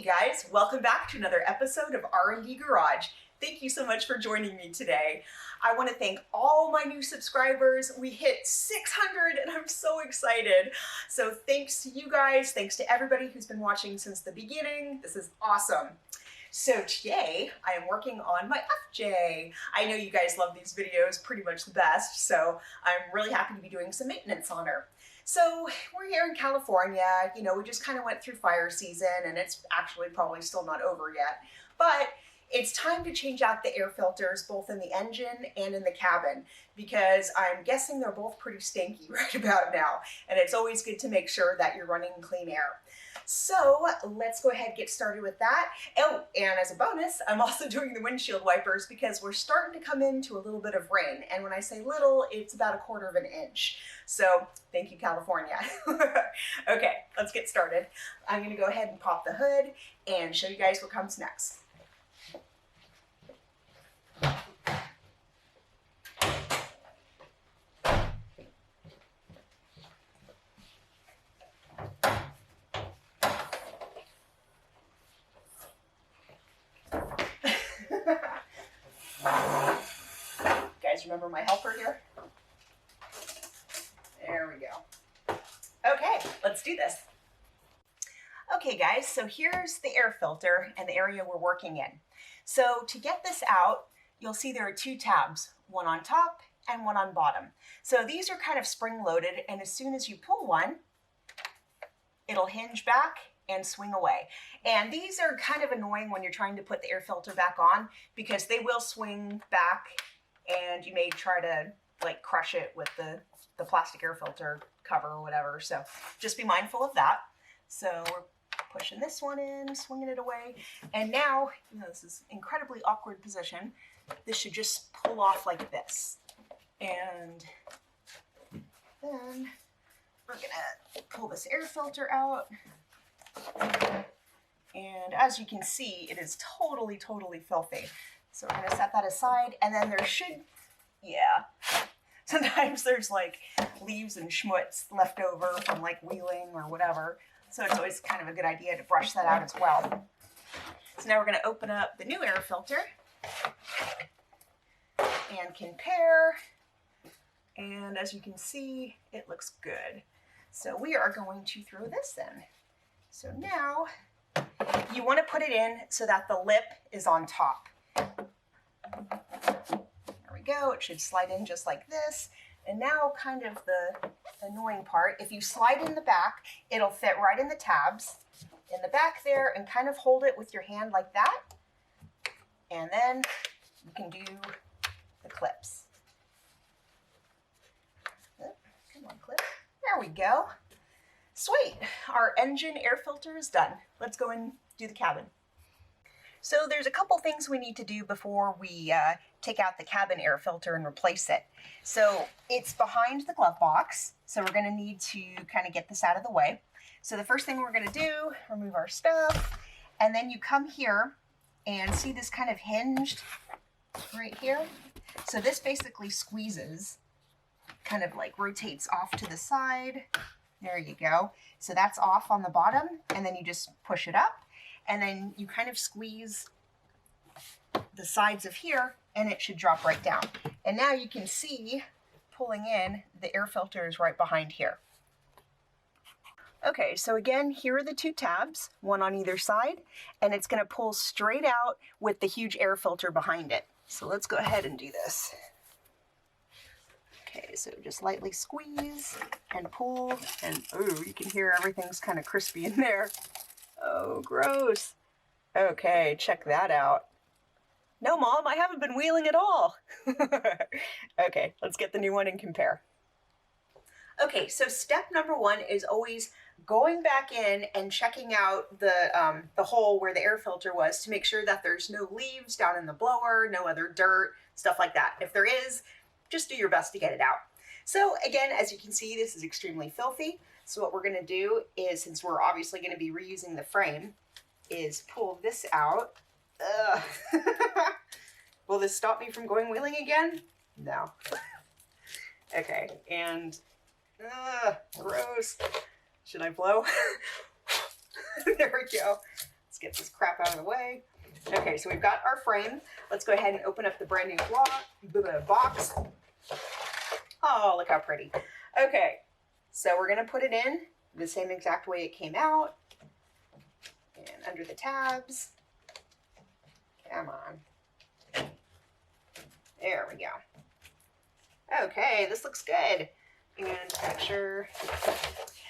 guys, welcome back to another episode of R&D Garage. Thank you so much for joining me today. I want to thank all my new subscribers. We hit 600 and I'm so excited. So thanks to you guys, thanks to everybody who's been watching since the beginning. This is awesome. So today I am working on my FJ. I know you guys love these videos pretty much the best, so I'm really happy to be doing some maintenance on her. So we're here in California, you know, we just kind of went through fire season and it's actually probably still not over yet, but it's time to change out the air filters both in the engine and in the cabin because I'm guessing they're both pretty stinky right about now, and it's always good to make sure that you're running clean air. So let's go ahead and get started with that. Oh, and as a bonus, I'm also doing the windshield wipers because we're starting to come into a little bit of rain. And when I say little, it's about 1/4 of an inch. So thank you, California. Okay, let's get started. I'm gonna go ahead and pop the hood and show you guys what comes next. Remember my helper here? There we go. Okay, let's do this. Okay guys, so here's the air filter and the area we're working in. So to get this out, you'll see there are 2 tabs, one on top and one on bottom. So these are kind of spring loaded, and as soon as you pull one, it'll hinge back and swing away. And these are kind of annoying when you're trying to put the air filter back on because they will swing back and you may try to like crush it with the plastic air filter cover or whatever. So just be mindful of that. So we're pushing this one in, swinging it away. And now, you know, this is incredibly awkward position. This should just pull off like this. And then we're gonna pull this air filter out. And as you can see, it is totally filthy. So we're gonna set that aside, and then there should, sometimes there's like leaves and schmutz left over from like wheeling or whatever. So it's always kind of a good idea to brush that out as well. So now we're gonna open up the new air filter and compare. And as you can see, it looks good. So we are going to throw this in. So now you wanna put it in so that the lip is on top. There we go. It should slide in just like this. And now kind of the annoying part, if you slide in the back, it'll fit right in the tabs in the back there, and kind of hold it with your hand like that. And then you can do the clips. Come on, clip. There we go. Sweet. Our engine air filter is done. Let's go and do the cabin. So there's a couple things we need to do before we take out the cabin air filter and replace it. So it's behind the glove box, so we're going to need to kind of get this out of the way. So the first thing we're going to do, remove our stuff, and then you come here and see this kind of hinged right here. So this basically squeezes, kind of like rotates off to the side. There you go. So that's off on the bottom, and then you just push it up. And then you kind of squeeze the sides of here and it should drop right down. And now you can see pulling in, the air filter is right behind here. Okay, so again, here are the 2 tabs, one on either side, and it's gonna pull straight out with the huge air filter behind it. So let's go ahead and do this. Okay, so just lightly squeeze and pull, and ooh, you can hear everything's kind of crispy in there. Oh, gross. Okay, check that out. No, Mom, I haven't been wheeling at all. Okay, let's get the new one and compare. Okay, so step number 1 is always going back in and checking out the hole where the air filter was to make sure that there's no leaves down in the blower, no other dirt, stuff like that. If there is, just do your best to get it out. So again, as you can see, this is extremely filthy. So what we're going to do is, since we're obviously going to be reusing the frame, is pull this out. Will this stop me from going wheeling again? No. Okay, and gross. Should I blow? There we go. Let's get this crap out of the way. Okay, so we've got our frame. Let's go ahead and open up the brand new box. Oh, look how pretty. Okay, so we're gonna put it in the same exact way it came out. And under the tabs. Come on. There we go. Okay, this looks good. And make sure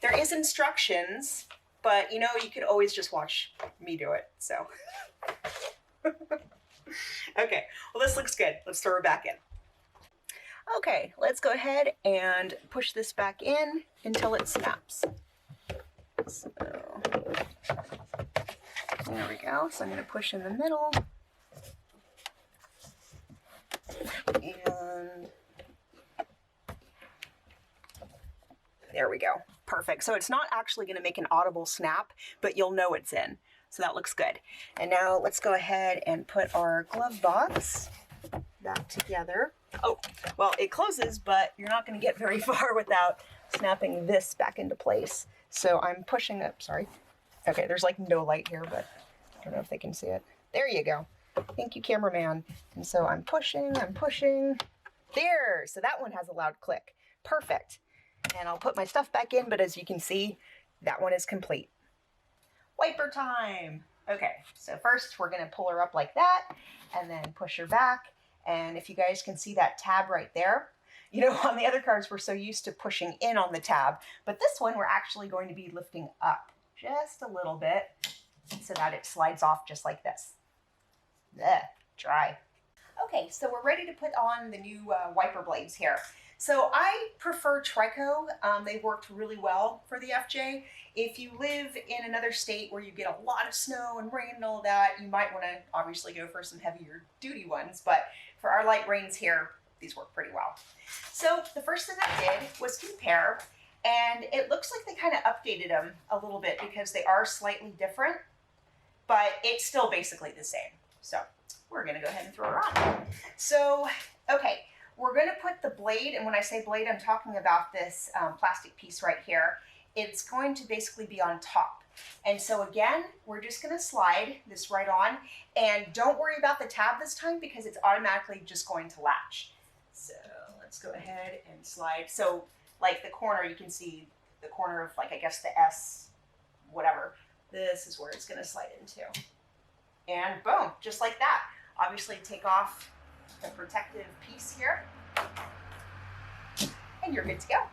there is instructions, but you know, you could always just watch me do it, so. Okay, well this looks good. Let's throw it back in. Okay, let's go ahead and push this back in until it snaps. So, there we go. So I'm going to push in the middle. And there we go. Perfect. So it's not actually going to make an audible snap, but you'll know it's in. So that looks good. And now let's go ahead and put our glove box back together. Oh, well, it closes, but you're not going to get very far without snapping this back into place. So I'm pushing up, sorry. Okay, there's like no light here, but I don't know if they can see it. There you go. Thank you, cameraman. And so I'm pushing. There, so that one has a loud click. Perfect. And I'll put my stuff back in, but as you can see, that one is complete. Wiper time. Okay, so first we're gonna pull her up like that and then push her back. And if you guys can see that tab right there, you know, on the other cars, we're so used to pushing in on the tab, but this one, we're actually going to be lifting up just a little bit so that it slides off just like this. Ugh, dry. Okay, so we're ready to put on the new wiper blades here. So I prefer Trico. They worked really well for the FJ. If you live in another state where you get a lot of snow and rain and all that, you might want to obviously go for some heavier duty ones, but for our light rains here, these work pretty well. So the first thing I did was compare, and it looks like they kind of updated them a little bit because they are slightly different, but it's still basically the same. So we're gonna go ahead and throw her on. So, okay, we're gonna put the blade, and when I say blade, I'm talking about this plastic piece right here. It's going to basically be on top. And so again, we're just gonna slide this right on, and don't worry about the tab this time because it's automatically just going to latch. So let's go ahead and slide. So like the corner, you can see the corner of like, I guess the S, whatever. This is where it's gonna slide into. And boom, just like that. Obviously take off the protective piece here and you're good to go.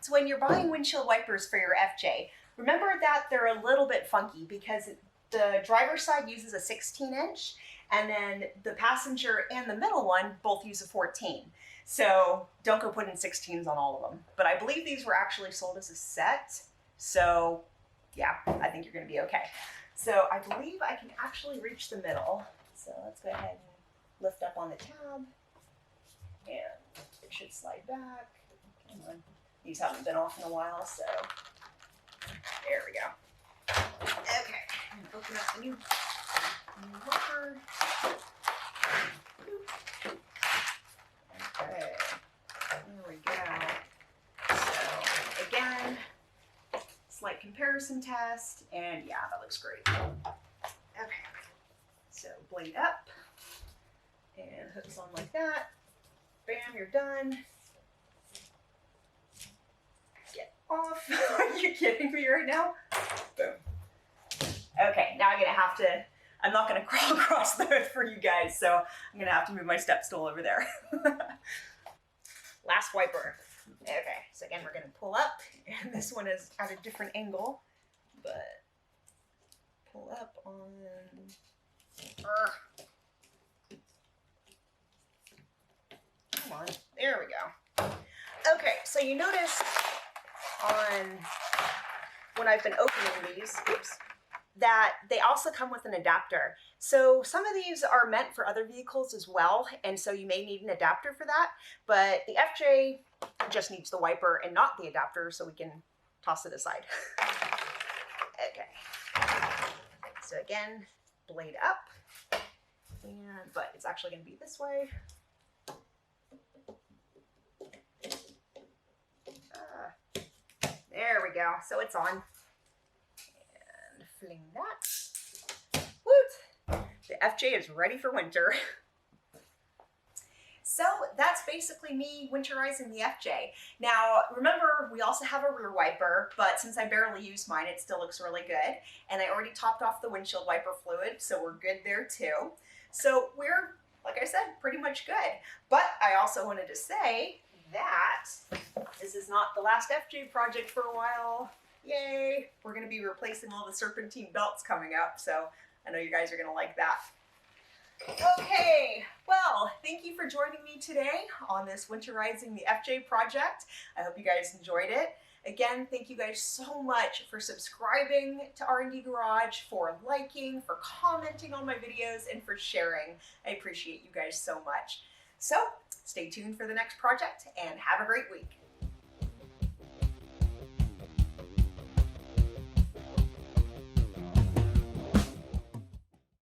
So when you're buying windshield wipers for your FJ, remember that they're a little bit funky because the driver's side uses a 16-inch and then the passenger and the middle one both use a 14. So don't go putting 16s on all of them. But I believe these were actually sold as a set. So yeah, I think you're gonna be okay. So I believe I can actually reach the middle. So let's go ahead and lift up on the tab and it should slide back. Come on. These haven't been off in a while, so there we go. Okay, I'm gonna open up the new wipper. Okay, there we go. So again, slight comparison test, and yeah, that looks great. Okay, so blade up, and hooks on like that. Bam, you're done. Get off. Are you kidding me right now? Boom. Okay, now I'm not gonna crawl across the hood for you guys, so I'm gonna have to move my step stool over there. Last wiper. Okay, so again, we're gonna pull up, and this one is at a different angle, but pull up on, come on, there we go. Okay, so you notice on, when I've been opening these, oops, that they also come with an adapter. So some of these are meant for other vehicles as well, and so you may need an adapter for that, but the FJ just needs the wiper and not the adapter, so we can toss it aside. Okay, so again, blade up, but it's actually going to be this way. There we go, so it's on. And fling that. The FJ is ready for winter. So that's basically me winterizing the FJ. Now, remember, we also have a rear wiper, but since I barely use mine, it still looks really good. And I already topped off the windshield wiper fluid, so we're good there too. So we're, like I said, pretty much good. But I also wanted to say that this is not the last FJ project for a while. Yay! We're gonna be replacing all the serpentine belts coming up, so I know you guys are gonna like that. Okay, well, thank you for joining me today on this winterizing the FJ project. I hope you guys enjoyed it. Again, thank you guys so much for subscribing to R&D Garage, for liking, for commenting on my videos, and for sharing. I appreciate you guys so much. So, stay tuned for the next project and have a great week.